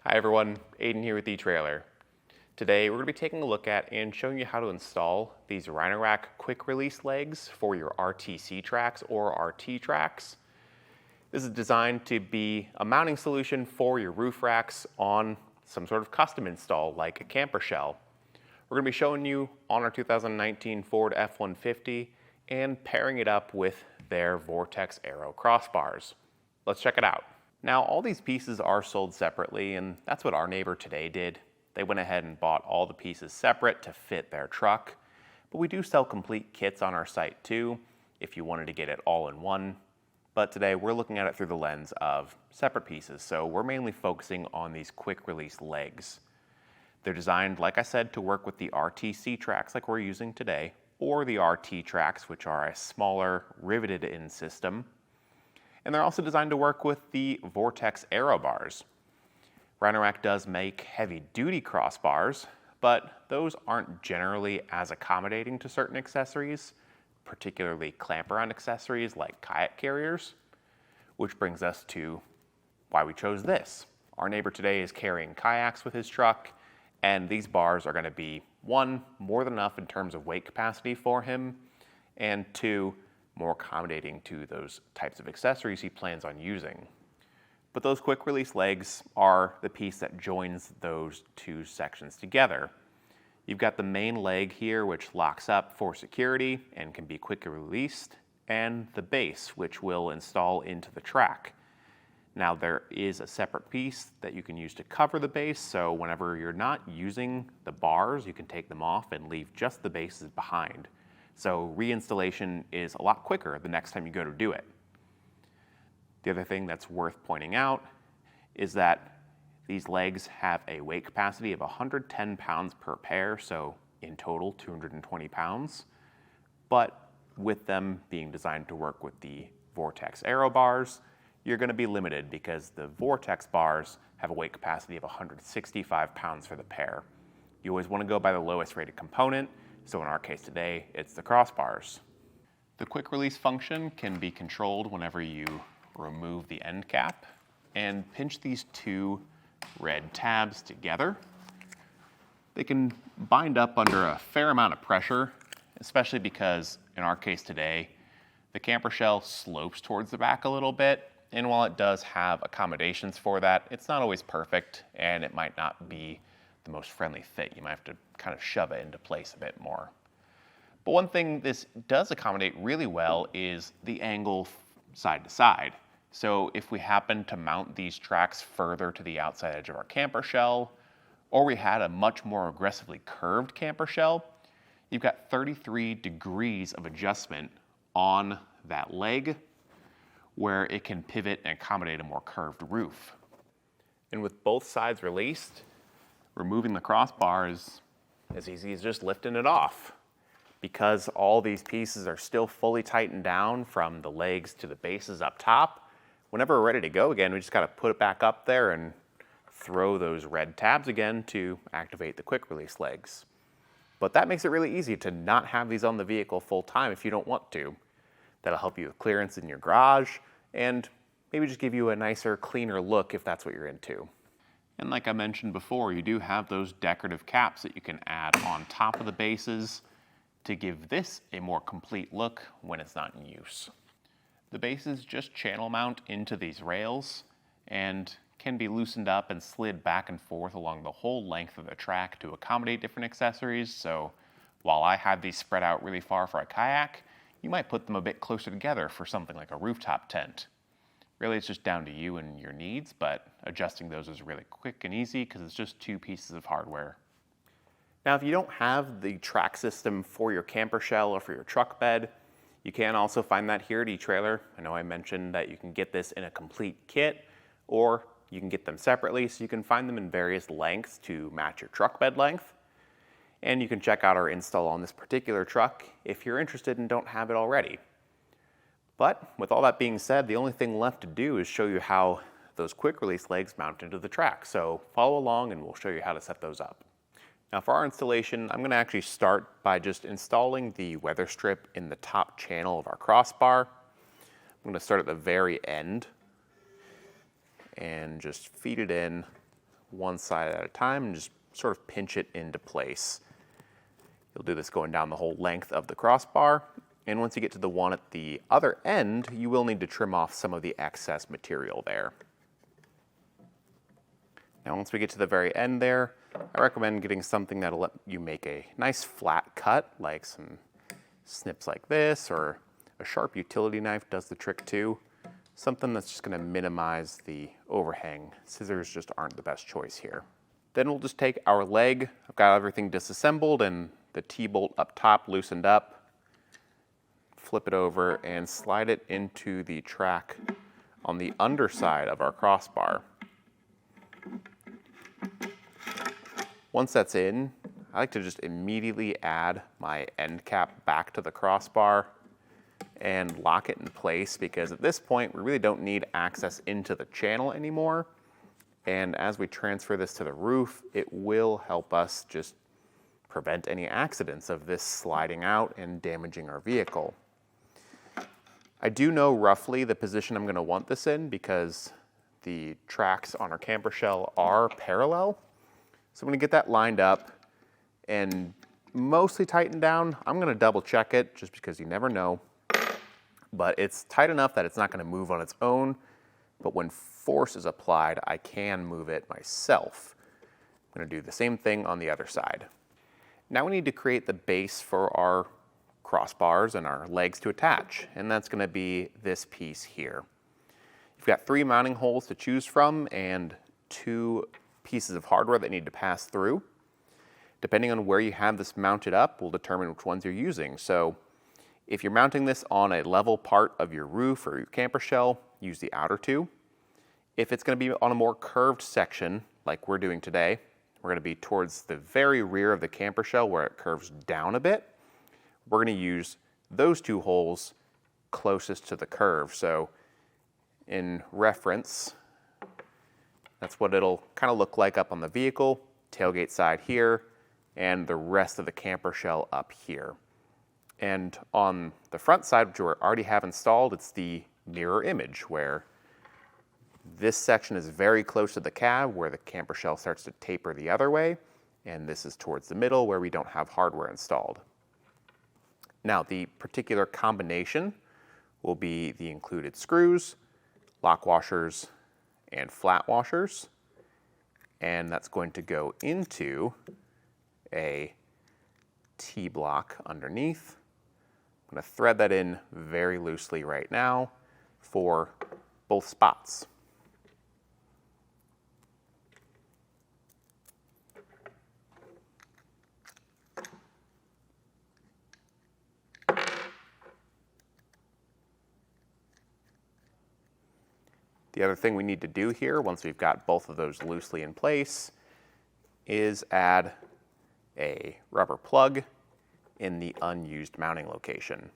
Hi everyone, Aiden here with etrailer. Today we're going to be taking a look at and showing you how to install these Rhino-Rack Quick Release Legs for your RTC tracks or RT tracks. This is designed to be a mounting solution for your roof racks on some sort of custom install like a camper shell. We're going to be showing you on our 2019 Ford F-150 and pairing it up with their Vortex Aero crossbars. Let's check it out. Now, all these pieces are sold separately, and that's what our neighbor today did. They went ahead and bought all the pieces separate to fit their truck, but we do sell complete kits on our site too, if you wanted to get it all in one. But today we're looking at it through the lens of separate pieces, so we're mainly focusing on these quick release legs. They're designed, like I said, to work with the RTC tracks like we're using today, or the RT tracks, which are a smaller riveted in system. And they're also designed to work with the Vortex Aero bars. Rhino-Rack does make heavy-duty crossbars, but those aren't generally as accommodating to certain accessories, particularly clamp-around accessories like kayak carriers, which brings us to why we chose this. Our neighbor today is carrying kayaks with his truck, and these bars are going to be, one, more than enough in terms of weight capacity for him, and two, more accommodating to those types of accessories he plans on using. But those quick release legs are the piece that joins those two sections together. You've got the main leg here, which locks up for security and can be quickly released, and the base, which will install into the track. Now, there is a separate piece that you can use to cover the base, so whenever you're not using the bars, you can take them off and leave just the bases behind. So reinstallation is a lot quicker the next time you go to do it. The other thing that's worth pointing out is that these legs have a weight capacity of 110 pounds per pair, so in total 220 pounds. But with them being designed to work with the Vortex Aero bars, you're going to be limited because the Vortex bars have a weight capacity of 165 pounds for the pair. You always want to go by the lowest rated component, so in our case today, it's the crossbars. The quick release function can be controlled whenever you remove the end cap and pinch these two red tabs together. They can bind up under a fair amount of pressure, especially because in our case today, the camper shell slopes towards the back a little bit, and while it does have accommodations for that, it's not always perfect and it might not be the most friendly fit. You might have to kind of shove it into place a bit more. But one thing this does accommodate really well is the angle side to side. So if we happen to mount these tracks further to the outside edge of our camper shell, or we had a much more aggressively curved camper shell, you've got 33 degrees of adjustment on that leg where it can pivot and accommodate a more curved roof. And with both sides released, removing the crossbar is as easy as just lifting it off. Because all these pieces are still fully tightened down from the legs to the bases up top, whenever we're ready to go again, we just gotta put it back up there and throw those red tabs again to activate the quick release legs. But that makes it really easy to not have these on the vehicle full time if you don't want to. That'll help you with clearance in your garage and maybe just give you a nicer, cleaner look if that's what you're into. And like I mentioned before, you do have those decorative caps that you can add on top of the bases to give this a more complete look when it's not in use. The bases just channel mount into these rails and can be loosened up and slid back and forth along the whole length of the track to accommodate different accessories. So while I have these spread out really far for a kayak, you might put them a bit closer together for something like a rooftop tent. Really, it's just down to you and your needs, but adjusting those is really quick and easy because it's just two pieces of hardware. Now, if you don't have the track system for your camper shell or for your truck bed, you can also find that here at etrailer. I know I mentioned that you can get this in a complete kit, or you can get them separately, so you can find them in various lengths to match your truck bed length. And you can check out our install on this particular truck if you're interested and don't have it already. But with all that being said, the only thing left to do is show you how those quick release legs mount into the track. So follow along and we'll show you how to set those up. Now for our installation, I'm going to actually start by just installing the weather strip in the top channel of our crossbar. I'm going to start at the very end and just feed it in one side at a time and just sort of pinch it into place. You'll do this going down the whole length of the crossbar, and once you get to the one at the other end, you will need to trim off some of the excess material there. Now once we get to the very end there, I recommend getting something that'll let you make a nice flat cut, like some snips like this, or a sharp utility knife does the trick too. Something that's just going to minimize the overhang. Scissors just aren't the best choice here. Then we'll just take our leg. I've got everything disassembled and the T-bolt up top loosened up. Flip it over and slide it into the track on the underside of our crossbar. Once that's in, I like to just immediately add my end cap back to the crossbar and lock it in place, because at this point we really don't need access into the channel anymore. And as we transfer this to the roof, it will help us just prevent any accidents of this sliding out and damaging our vehicle. I do know roughly the position I'm going to want this in because the tracks on our camper shell are parallel. So I'm going to get that lined up and mostly tightened down. I'm going to double check it just because you never know. But it's tight enough that it's not going to move on its own. But when force is applied, I can move it myself. I'm going to do the same thing on the other side. Now we need to create the base for our crossbars and our legs to attach. And that's going to be this piece here. You've got 3 mounting holes to choose from and 2 pieces of hardware that need to pass through. Depending on where you have this mounted up will determine which ones you're using. So if you're mounting this on a level part of your roof or your camper shell, use the outer 2. If it's going to be on a more curved section, like we're doing today, we're going to be towards the very rear of the camper shell where it curves down a bit. We're going to use those 2 holes closest to the curve. So in reference, that's what it'll kind of look like up on the vehicle, tailgate side here, and the rest of the camper shell up here. And on the front side, which we already have installed, it's the mirror image where this section is very close to the cab where the camper shell starts to taper the other way, and this is towards the middle where we don't have hardware installed. Now the particular combination will be the included screws, lock washers, and flat washers, and that's going to go into a T-block underneath. I'm going to thread that in very loosely right now for both spots. The other thing we need to do here, once we've got both of those loosely in place, is add a rubber plug in the unused mounting location.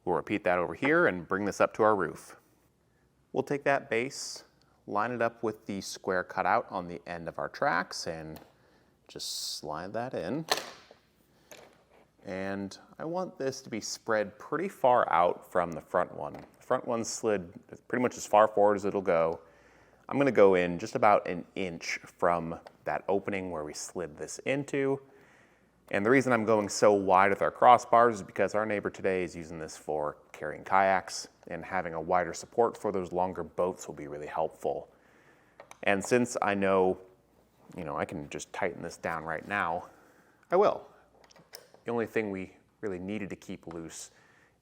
We'll repeat that over here and bring this up to our roof. We'll take that base, line it up with the square cutout on the end of our tracks, and just slide that in. And I want this to be spread pretty far out from the front one. The front one slid pretty much as far forward as it'll go. I'm going to go in just about an inch from that opening where we slid this into. And the reason I'm going so wide with our crossbars is because our neighbor today is using this for carrying kayaks, and having a wider support for those longer boats will be really helpful. And since I know, I can just tighten this down right now, I will. The only thing we really needed to keep loose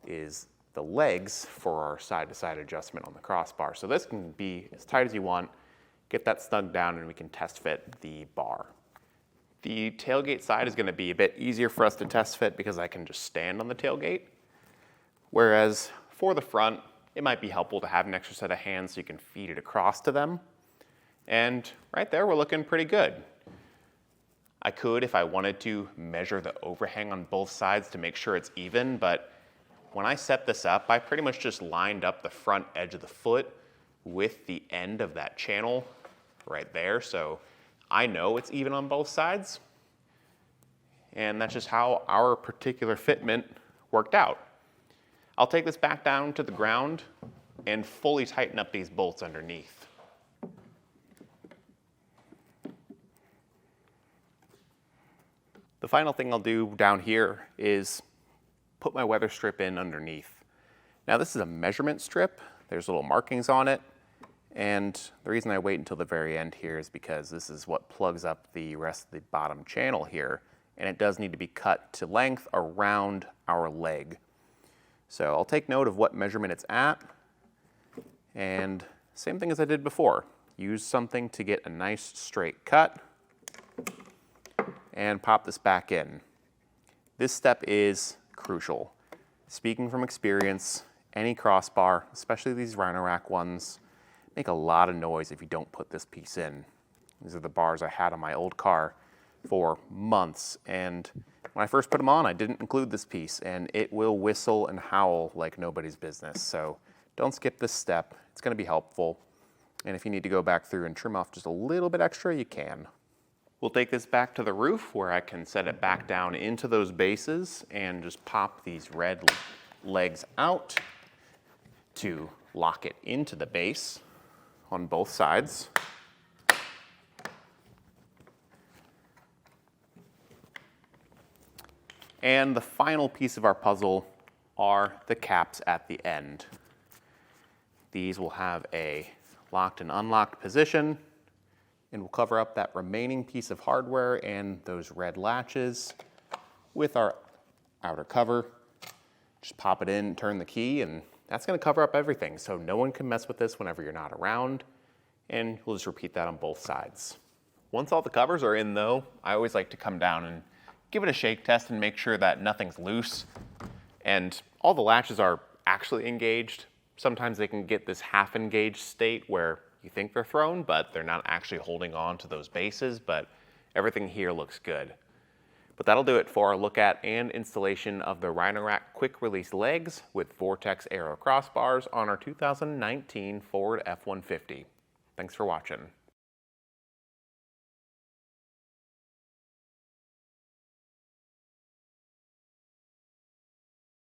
is the legs for our side-to-side adjustment on the crossbar. So this can be as tight as you want, get that snug down, and we can test fit the bar. The tailgate side is going to be a bit easier for us to test fit because I can just stand on the tailgate. Whereas for the front, it might be helpful to have an extra set of hands so you can feed it across to them. And right there, we're looking pretty good. I could, if I wanted to, measure the overhang on both sides to make sure it's even, but when I set this up, I pretty much just lined up the front edge of the foot with the end of that channel right there, so I know it's even on both sides. And that's just how our particular fitment worked out. I'll take this back down to the ground and fully tighten up these bolts underneath. The final thing I'll do down here is put my weather strip in underneath. Now this is a measurement strip. There's little markings on it. And the reason I wait until the very end here is because this is what plugs up the rest of the bottom channel here. And it does need to be cut to length around our leg. So I'll take note of what measurement it's at. And same thing as I did before. Use something to get a nice straight cut. And pop this back in. This step is crucial. Speaking from experience, any crossbar, especially these Rhino-Rack ones, make a lot of noise if you don't put this piece in. These are the bars I had on my old car for months, and when I first put them on, I didn't include this piece, and it will whistle and howl like nobody's business. So don't skip this step. It's going to be helpful, and if you need to go back through and trim off just a little bit extra, you can. We'll take this back to the roof where I can set it back down into those bases and just pop these red legs out to lock it into the base on both sides. And the final piece of our puzzle are the caps at the end. These will have a locked and unlocked position, and we'll cover up that remaining piece of hardware and those red latches with our outer cover. Just pop it in, turn the key, and that's going to cover up everything. So no one can mess with this whenever you're not around, and we'll just repeat that on both sides. Once all the covers are in though, I always like to come down and give it a shake test and make sure that nothing's loose. And all the latches are actually engaged. Sometimes they can get this half engaged state where you think they're thrown, but they're not actually holding on to those bases, but everything here looks good. But that'll do it for our look at and installation of the Rhino Rack Quick Release Legs with Vortex Aero crossbars on our 2019 Ford F-150. Thanks for watching.